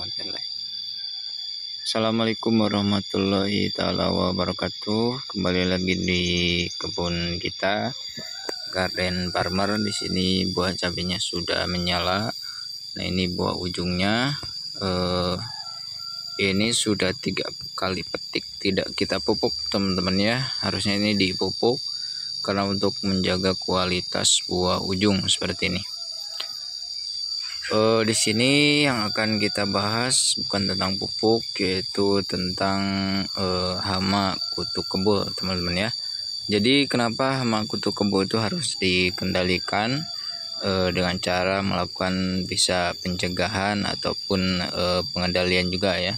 warahmatullahi. Assalamualaikum warahmatullahi taala wabarakatuh. Kembali lagi di kebun kita, Garden Farmer. Di sini buah cabenya sudah menyala. Nah, ini buah ujungnya. Ini sudah 3 kali petik tidak kita pupuk, teman-teman ya. Harusnya ini dipupuk karena untuk menjaga kualitas buah ujung seperti ini. Di sini yang akan kita bahas bukan tentang pupuk, yaitu tentang hama kutu kebo, teman-teman ya. Jadi kenapa hama kutu kebo itu harus dikendalikan dengan cara melakukan bisa pencegahan ataupun pengendalian juga ya.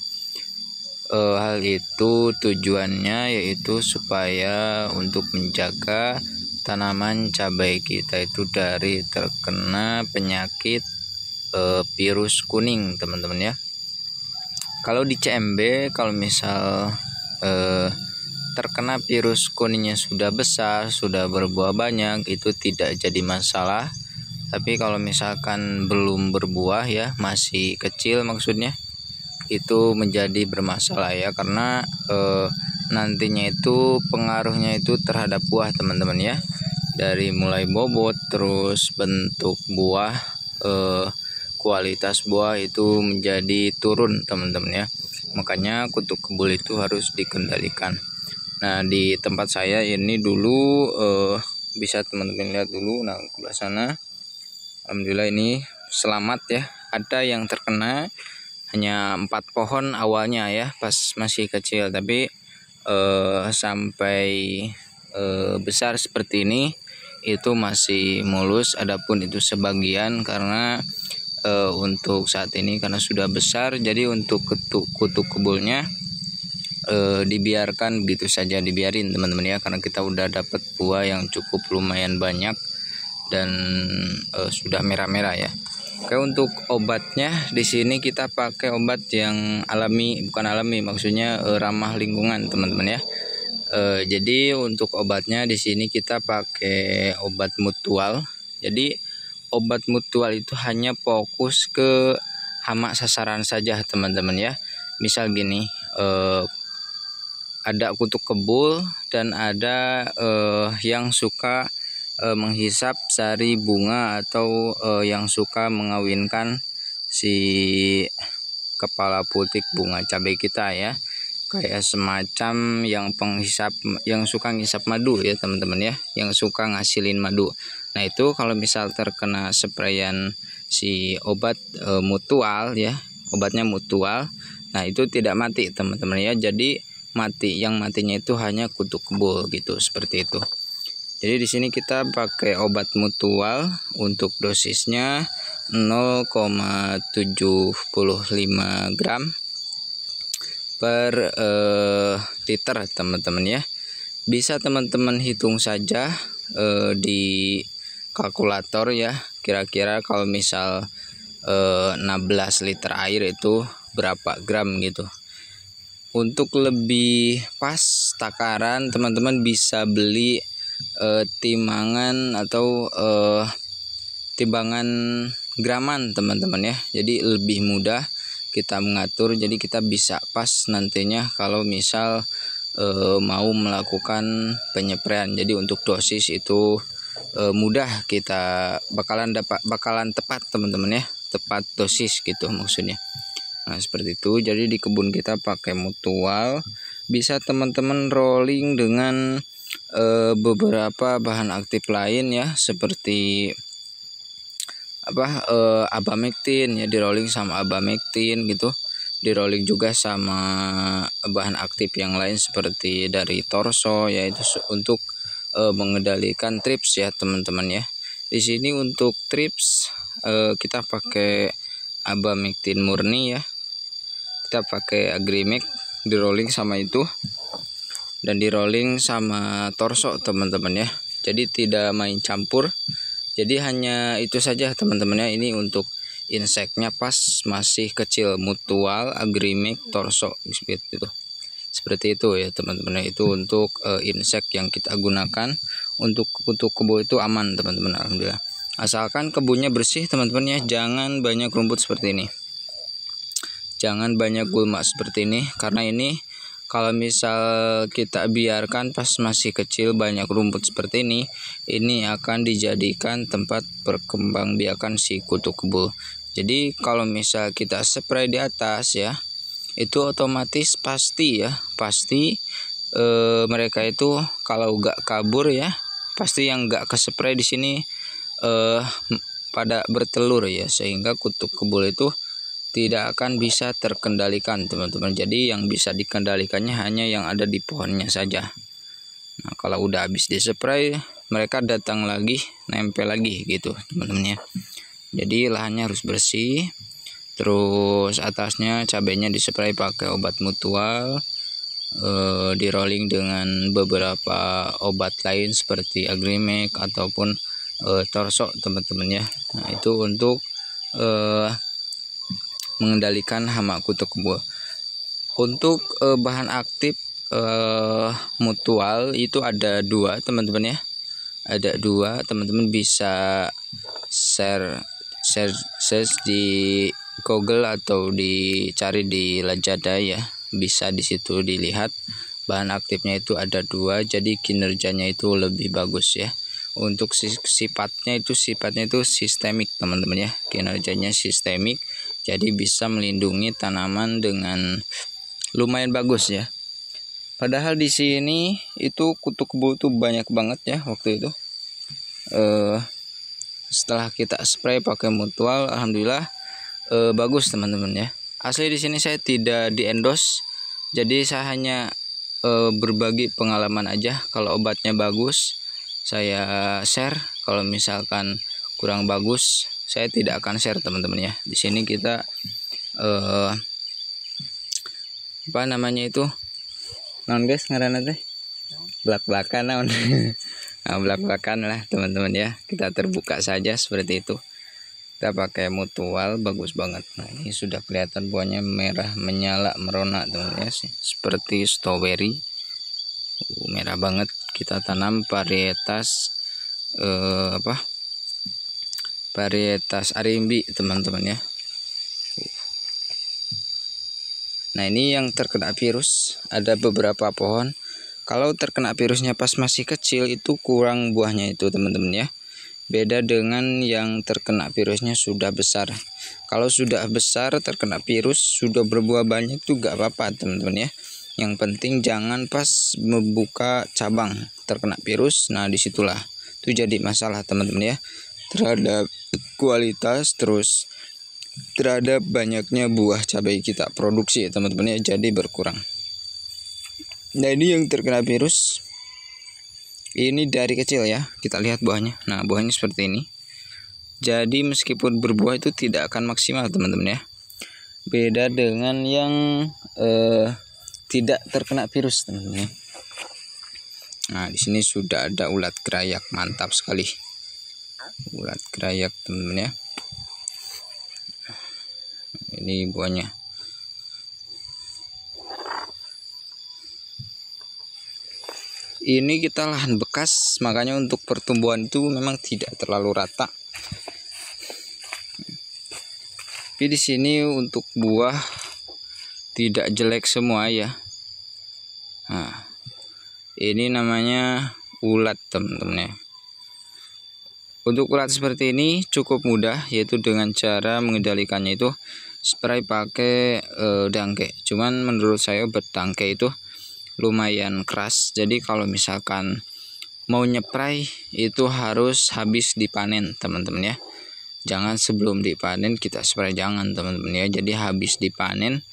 Hal itu tujuannya yaitu supaya untuk menjaga tanaman cabai kita itu dari terkena penyakit virus kuning, teman-teman ya. Kalau di CMB, kalau misal terkena virus kuningnya sudah besar, sudah berbuah banyak, itu tidak jadi masalah. Tapi kalau misalkan belum berbuah ya, masih kecil maksudnya, itu menjadi bermasalah ya, karena nantinya itu pengaruhnya itu terhadap buah, teman-teman ya. Dari mulai bobot, terus bentuk buah, kualitas buah itu menjadi turun, teman-teman ya. Makanya kutu kebul itu harus dikendalikan. Nah, di tempat saya ini dulu bisa teman-teman lihat dulu. Nah, ke sana alhamdulillah ini selamat ya. Ada yang terkena hanya 4 pohon awalnya ya, pas masih kecil, tapi sampai besar seperti ini itu masih mulus. Adapun itu sebagian karena untuk saat ini karena sudah besar, jadi untuk kutu kebulnya dibiarkan begitu saja, dibiarin teman-teman ya, karena kita udah dapat buah yang cukup lumayan banyak dan sudah merah-merah ya. Oke, untuk obatnya di sini kita pakai obat yang alami, bukan alami maksudnya ramah lingkungan, teman-teman ya. Jadi untuk obatnya di sini kita pakai obat mutual. Jadi obat mutual itu hanya fokus ke hama sasaran saja, teman-teman ya. Misal gini, ada kutu kebul dan ada yang suka menghisap sari bunga atau yang suka mengawinkan si kepala putik bunga cabai kita ya. Kayak semacam yang penghisap, yang suka ngisap madu ya, teman-teman ya, yang suka ngasilin madu. Nah, itu kalau misal terkena sprayan si obat mutual ya, obatnya mutual, nah itu tidak mati, teman-teman ya. Jadi yang matinya itu hanya kutu kebul gitu, seperti itu. Jadi di sini kita pakai obat mutual, untuk dosisnya 0,75 gram per liter, teman-teman ya. Bisa teman-teman hitung saja di kalkulator ya, kira-kira kalau misal 16 liter air itu berapa gram gitu. Untuk lebih pas takaran, teman-teman bisa beli timbangan atau timbangan graman, teman-teman ya. Jadi lebih mudah kita mengatur, jadi kita bisa pas nantinya kalau misal mau melakukan penyepraian. Jadi untuk dosis itu mudah, kita bakalan tepat, teman-teman ya, tepat dosis gitu maksudnya. Nah, seperti itu. Jadi di kebun kita pakai mutual. Bisa teman-teman rolling dengan beberapa bahan aktif lain ya, seperti abamectin ya, di rolling sama abamectin gitu, di rolling juga sama bahan aktif yang lain seperti dari Torso, yaitu untuk mengendalikan trips ya, teman-teman ya. Di sini untuk trips kita pakai abamectin murni ya, kita pakai Agrimek, di rolling sama itu, dan di rolling sama Torso, teman-teman ya. Jadi tidak main campur. Jadi hanya itu saja, teman-teman ya. Ini untuk inseknya pas masih kecil, mutual, Agrimek, Torso gitu. Seperti itu ya, teman-teman. Itu untuk insek yang kita gunakan. Untuk kutu kebo itu aman, teman-teman, alhamdulillah. Asalkan kebunnya bersih, teman-teman ya, jangan banyak rumput seperti ini. jangan banyak gulma seperti ini, karena ini kalau misal kita biarkan pas masih kecil banyak rumput seperti ini akan dijadikan tempat perkembangbiakan si kutu kebo. Jadi kalau misal kita spray di atas ya, itu otomatis pasti mereka itu kalau gak kabur ya, pasti yang gak kespray di sini pada bertelur ya, sehingga kutu kebo itu tidak akan bisa terkendalikan teman-teman. Jadi yang bisa dikendalikannya hanya yang ada di pohonnya saja. Nah, kalau udah habis dispray, mereka datang lagi, nempel lagi gitu teman-teman ya. Jadi lahannya harus bersih. Terus atasnya cabenya dispray pakai obat mutual, di rolling dengan beberapa obat lain seperti Agrimek ataupun Torso teman-teman ya. Nah, itu untuk mengendalikan hama kutu kebo. Untuk bahan aktif mutual itu ada 2 teman-teman ya. Ada 2, teman-teman bisa search di Google atau dicari di Lazada ya. Bisa di situ dilihat bahan aktifnya itu ada 2, jadi kinerjanya itu lebih bagus ya. Untuk sifatnya itu sistemik teman-teman ya, kinerjanya sistemik, jadi bisa melindungi tanaman dengan lumayan bagus ya. Padahal di sini itu kutu kebo itu banyak banget ya waktu itu. Setelah kita spray pakai mutual, alhamdulillah bagus teman-teman ya. Asli di sini saya tidak di-endorse, jadi saya hanya berbagi pengalaman aja. Kalau obatnya bagus, saya share. Kalau misalkan kurang bagus, saya tidak akan share teman-teman ya. Di sini kita apa namanya itu? Non guys, ngaranna teh? Belak-belakan naon. Nah, belak-belakan lah teman-teman ya. Kita terbuka saja seperti itu. Kita pakai mutual, bagus banget. Nah, ini sudah kelihatan buahnya merah menyala merona teman-teman ya, seperti strawberry. Merah banget. Kita tanam varietas varietas arimbi teman-teman ya. Nah, ini yang terkena virus, ada beberapa pohon. Kalau terkena virusnya pas masih kecil itu kurang buahnya itu teman-teman ya. Beda dengan yang terkena virusnya sudah besar. Kalau sudah besar terkena virus sudah berbuah banyak tuh gak apa-apa teman-teman ya. Yang penting jangan pas membuka cabang terkena virus. Nah, disitulah itu jadi masalah teman-teman ya, terhadap kualitas, terus terhadap banyaknya buah cabai kita produksi teman-teman ya, jadi berkurang. Nah, ini yang terkena virus. Ini dari kecil ya, kita lihat buahnya. Nah, buahnya seperti ini. Jadi meskipun berbuah itu tidak akan maksimal teman-teman ya. Beda dengan yang tidak terkena virus teman-teman ya. Nah, di sini sudah ada ulat gerayak, mantap sekali. Ulat gerayak teman-teman ya. Ini buahnya. Ini kita lahan bekas, makanya untuk pertumbuhan itu memang tidak terlalu rata. Tapi di sini untuk buah tidak jelek semua ya. Nah, ini namanya ulat teman-teman ya. Untuk ulat seperti ini cukup mudah, yaitu dengan cara mengendalikannya itu spray pakai dangke. Cuman menurut saya obat dangke itu lumayan keras, jadi kalau misalkan mau nyepray itu harus habis dipanen teman-teman ya. Jangan sebelum dipanen kita spray, jangan teman-teman ya. Jadi habis dipanen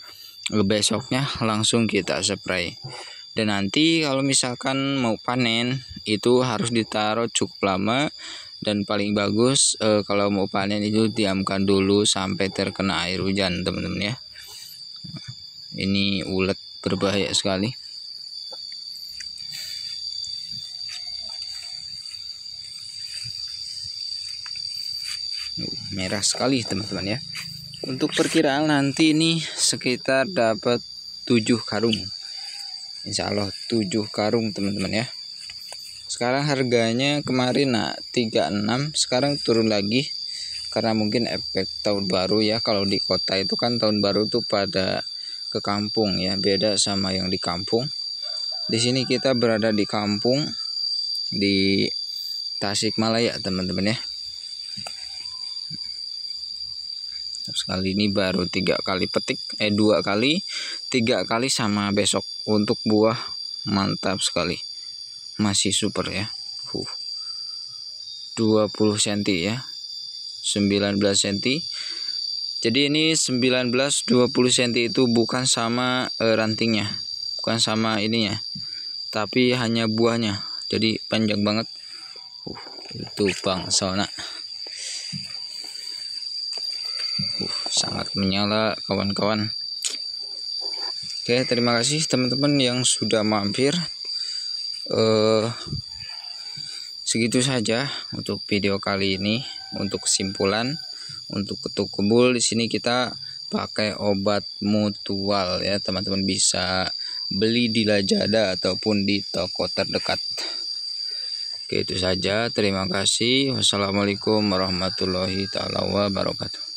besoknya langsung kita spray. Dan nanti kalau misalkan mau panen itu harus ditaruh cukup lama, dan paling bagus kalau mau panen itu diamkan dulu sampai terkena air hujan teman-teman ya. Ini ulat berbahaya sekali. Merah sekali teman-teman ya. Untuk perkiraan nanti ini sekitar dapat 7 karung. Insya Allah 7 karung teman-teman ya. Sekarang harganya kemarin 36, sekarang turun lagi karena mungkin efek tahun baru ya. Kalau di kota itu kan tahun baru tuh pada ke kampung ya, beda sama yang di kampung. Di sini kita berada di kampung di Tasikmalaya teman-teman ya. Sekali ini baru 3 kali petik, 2 kali, 3 kali sama besok. Untuk buah mantap sekali, masih super ya. 20 cm ya, 19 cm. Jadi ini 19-20 cm itu bukan sama rantingnya, bukan sama ininya, tapi hanya buahnya. Jadi panjang banget. Itu Bang Sona. Sangat menyala kawan-kawan. Oke, terima kasih teman-teman yang sudah mampir. Segitu saja untuk video kali ini. Untuk kesimpulan, untuk ketuk kebul di sini kita pakai obat mutual ya, teman-teman bisa beli di Lazada ataupun di toko terdekat. Oke, itu saja. Terima kasih. Wassalamualaikum warahmatullahi taala wabarakatuh.